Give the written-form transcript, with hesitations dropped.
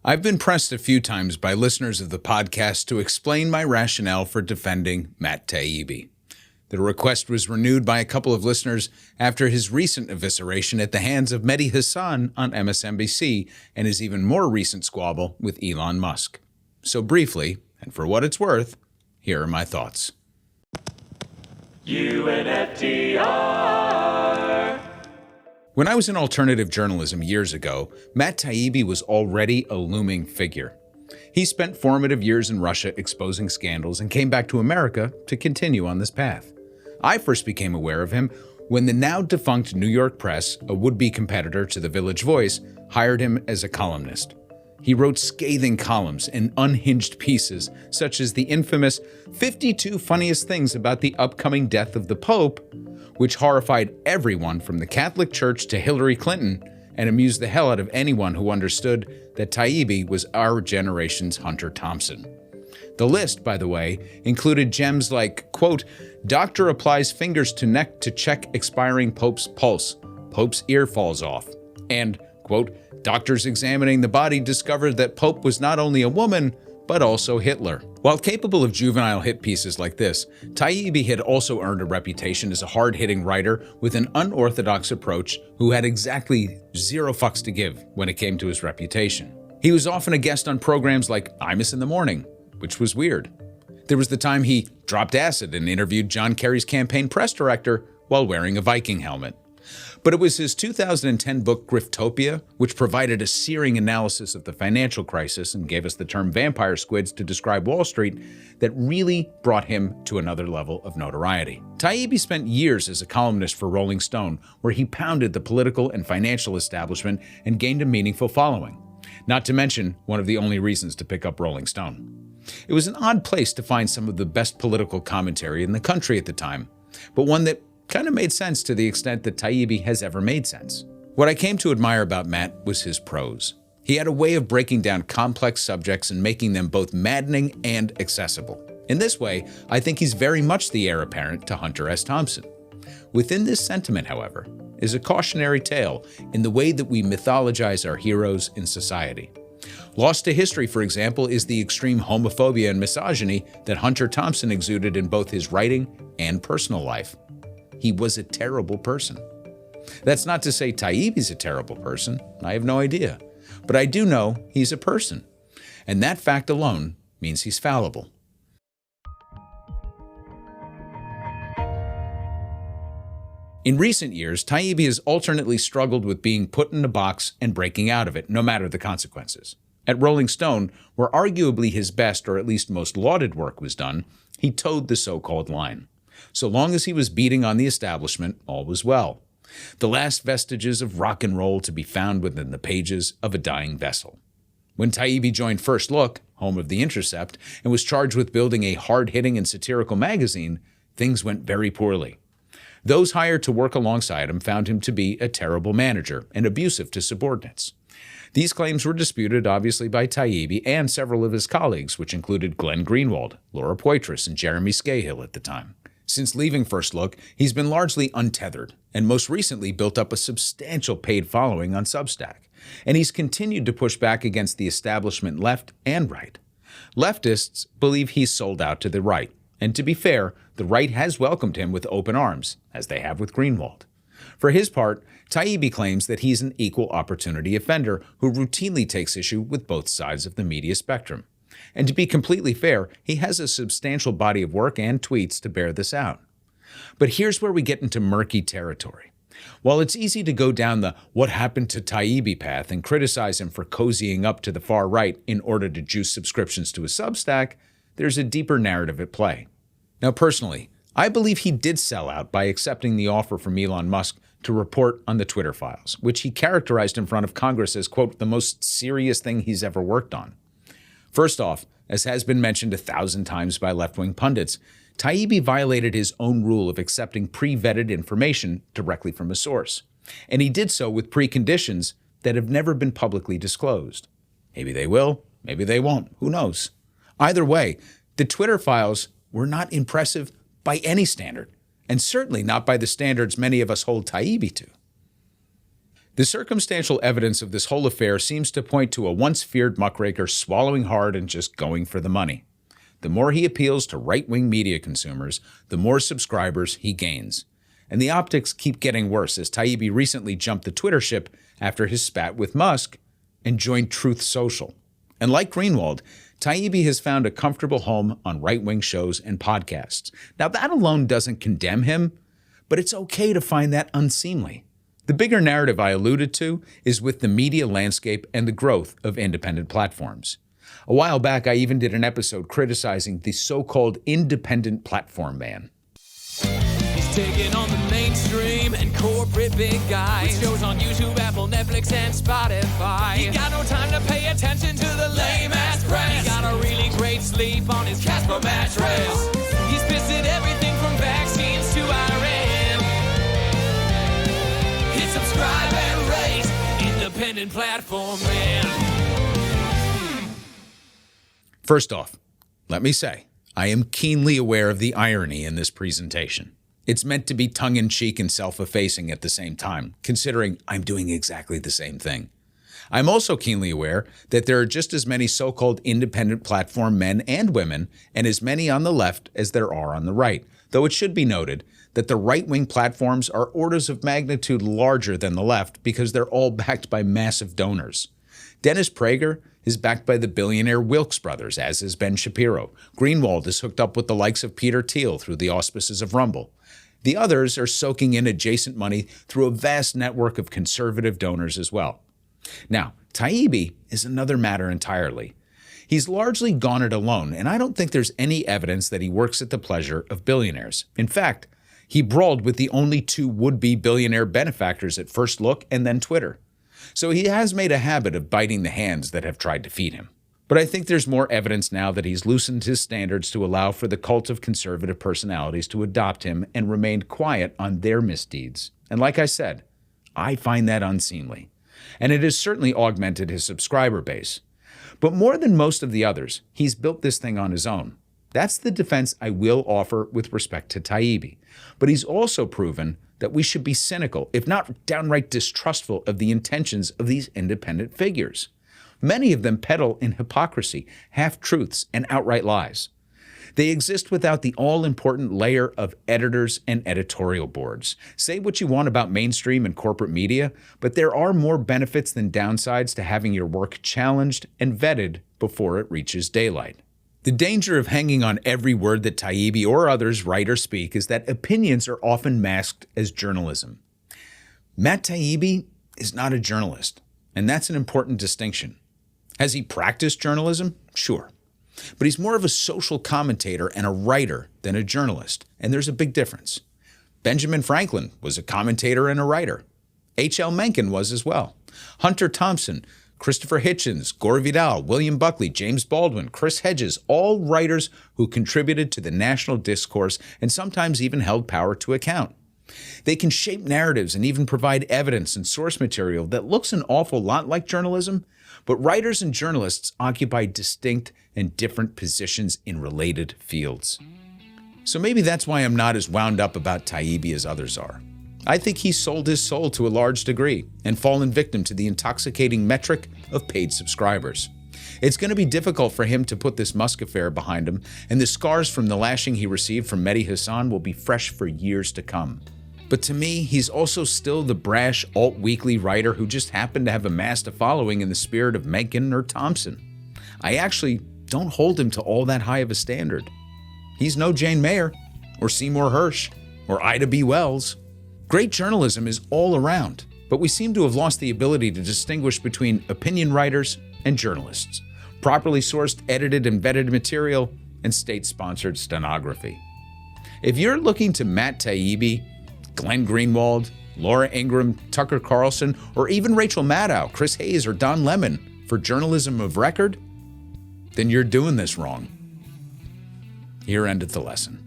I've been pressed a few times by listeners of the podcast to explain my rationale for defending Matt Taibbi. The request was renewed by a couple of listeners after his recent evisceration at the hands of Mehdi Hasan on MSNBC and his even more recent squabble with Elon Musk. So briefly, and for what it's worth, here are my thoughts. UNFTR. When I was in alternative journalism years ago, Matt Taibbi was already a looming figure. He spent formative years in Russia exposing scandals and came back to America to continue on this path. I first became aware of him when the now-defunct New York Press, a would-be competitor to the Village Voice, hired him as a columnist. He wrote scathing columns and unhinged pieces, such as the infamous 52 Funniest Things About the Upcoming Death of the Pope, which horrified everyone from the Catholic Church to Hillary Clinton and amused the hell out of anyone who understood that Taibbi was our generation's Hunter Thompson. The list, by the way, included gems like, quote, "Doctor applies fingers to neck to check expiring Pope's pulse. Pope's ear falls off." And, quote, "Doctors examining the body discovered that Pope was not only a woman, but also Hitler." While capable of juvenile hit pieces like this, Taibbi had also earned a reputation as a hard-hitting writer with an unorthodox approach who had exactly zero fucks to give when it came to his reputation. He was often a guest on programs like Imus in the Morning, which was weird. There was the time he dropped acid and interviewed John Kerry's campaign press director while wearing a Viking helmet. But it was his 2010 book Griftopia, which provided a searing analysis of the financial crisis and gave us the term vampire squids to describe Wall Street, that really brought him to another level of notoriety. Taibbi spent years as a columnist for Rolling Stone, where he pounded the political and financial establishment and gained a meaningful following. Not to mention one of the only reasons to pick up Rolling Stone. It was an odd place to find some of the best political commentary in the country at the time, but one that kind of made sense to the extent that Taibbi has ever made sense. What I came to admire about Matt was his prose. He had a way of breaking down complex subjects and making them both maddening and accessible. In this way, I think he's very much the heir apparent to Hunter S. Thompson. Within this sentiment, however, is a cautionary tale in the way that we mythologize our heroes in society. Lost to history, for example, is the extreme homophobia and misogyny that Hunter Thompson exuded in both his writing and personal life. He was a terrible person. That's not to say Taibbi's a terrible person. I have no idea. But I do know he's a person. And that fact alone means he's fallible. In recent years, Taibbi has alternately struggled with being put in a box and breaking out of it, no matter the consequences. At Rolling Stone, where arguably his best or at least most lauded work was done, he towed the so-called line. So long as he was beating on the establishment, all was well. The last vestiges of rock and roll to be found within the pages of a dying vessel. When Taibbi joined First Look, home of The Intercept, and was charged with building a hard-hitting and satirical magazine, things went very poorly. Those hired to work alongside him found him to be a terrible manager and abusive to subordinates. These claims were disputed, obviously, by Taibbi and several of his colleagues, which included Glenn Greenwald, Laura Poitras, and Jeremy Scahill at the time. Since leaving First Look, he's been largely untethered, and most recently built up a substantial paid following on Substack. And he's continued to push back against the establishment left and right. Leftists believe he's sold out to the right, and to be fair, the right has welcomed him with open arms, as they have with Greenwald. For his part, Taibbi claims that he's an equal opportunity offender who routinely takes issue with both sides of the media spectrum. And to be completely fair, he has a substantial body of work and tweets to bear this out. But here's where we get into murky territory. While it's easy to go down the what happened to Taibbi path and criticize him for cozying up to the far right in order to juice subscriptions to his Substack, there's a deeper narrative at play. Now personally, I believe he did sell out by accepting the offer from Elon Musk to report on the Twitter files, which he characterized in front of Congress as, quote, the most serious thing he's ever worked on. First off, as has been mentioned 1,000 times by left-wing pundits, Taibbi violated his own rule of accepting pre-vetted information directly from a source. And he did so with preconditions that have never been publicly disclosed. Maybe they will, maybe they won't, who knows? Either way, the Twitter files were not impressive by any standard, and certainly not by the standards many of us hold Taibbi to. The circumstantial evidence of this whole affair seems to point to a once feared muckraker swallowing hard and just going for the money. The more he appeals to right-wing media consumers, the more subscribers he gains. And the optics keep getting worse as Taibbi recently jumped the Twitter ship after his spat with Musk and joined Truth Social. And like Greenwald, Taibbi has found a comfortable home on right-wing shows and podcasts. Now that alone doesn't condemn him, but it's okay to find that unseemly. The bigger narrative I alluded to is with the media landscape and the growth of independent platforms. A while back, I even did an episode criticizing the so-called independent platform man. He's taking on the mainstream and corporate big guys. With shows on YouTube, Apple, Netflix, and Spotify. He got no time to pay attention to the lame-ass press. He got a really great sleep on his Casper mattress. He's pissed at everything from vaccines to Iran. Hit subscribe and rate independent platform man. First off, let me say, I am keenly aware of the irony in this presentation. It's meant to be tongue-in-cheek and self-effacing at the same time, considering I'm doing exactly the same thing. I'm also keenly aware that there are just as many so-called independent platform men and women, and as many on the left as there are on the right, though it should be noted that the right-wing platforms are orders of magnitude larger than the left because they're all backed by massive donors. Dennis Prager is backed by the billionaire Wilks brothers, as is Ben Shapiro. Greenwald is hooked up with the likes of Peter Thiel through the auspices of Rumble. The others are soaking in adjacent money through a vast network of conservative donors as well. Now, Taibbi is another matter entirely. He's largely gone it alone, and I don't think there's any evidence that he works at the pleasure of billionaires. In fact, he brawled with the only two would-be billionaire benefactors at First Look and then Twitter. So he has made a habit of biting the hands that have tried to feed him. But I think there's more evidence now that he's loosened his standards to allow for the cult of conservative personalities to adopt him and remained quiet on their misdeeds. And like I said, I find that unseemly. And it has certainly augmented his subscriber base. But more than most of the others, he's built this thing on his own. That's the defense I will offer with respect to Taibbi. But he's also proven that we should be cynical, if not downright distrustful of the intentions of these independent figures. Many of them peddle in hypocrisy, half-truths, and outright lies. They exist without the all-important layer of editors and editorial boards. Say what you want about mainstream and corporate media, but there are more benefits than downsides to having your work challenged and vetted before it reaches daylight. The danger of hanging on every word that Taibbi or others write or speak is that opinions are often masked as journalism. Matt Taibbi is not a journalist, and that's an important distinction. Has he practiced journalism? Sure. But he's more of a social commentator and a writer than a journalist, and there's a big difference. Benjamin Franklin was a commentator and a writer. H.L. Mencken was as well. Hunter Thompson, Christopher Hitchens, Gore Vidal, William Buckley, James Baldwin, Chris Hedges, all writers who contributed to the national discourse and sometimes even held power to account. They can shape narratives and even provide evidence and source material that looks an awful lot like journalism, but writers and journalists occupy distinct and different positions in related fields. So maybe that's why I'm not as wound up about Taibbi as others are. I think he's sold his soul to a large degree and fallen victim to the intoxicating metric of paid subscribers. It's going to be difficult for him to put this Musk affair behind him, and the scars from the lashing he received from Mehdi Hasan will be fresh for years to come. But to me, he's also still the brash alt-weekly writer who just happened to have amassed a following in the spirit of Mencken or Thompson. I actually don't hold him to all that high of a standard. He's no Jane Mayer, or Seymour Hersh, or Ida B. Wells. Great journalism is all around, but we seem to have lost the ability to distinguish between opinion writers and journalists, properly sourced, edited, and vetted material, and state-sponsored stenography. If you're looking to Matt Taibbi, Glenn Greenwald, Laura Ingraham, Tucker Carlson, or even Rachel Maddow, Chris Hayes, or Don Lemon for journalism of record, then you're doing this wrong. Here endeth the lesson.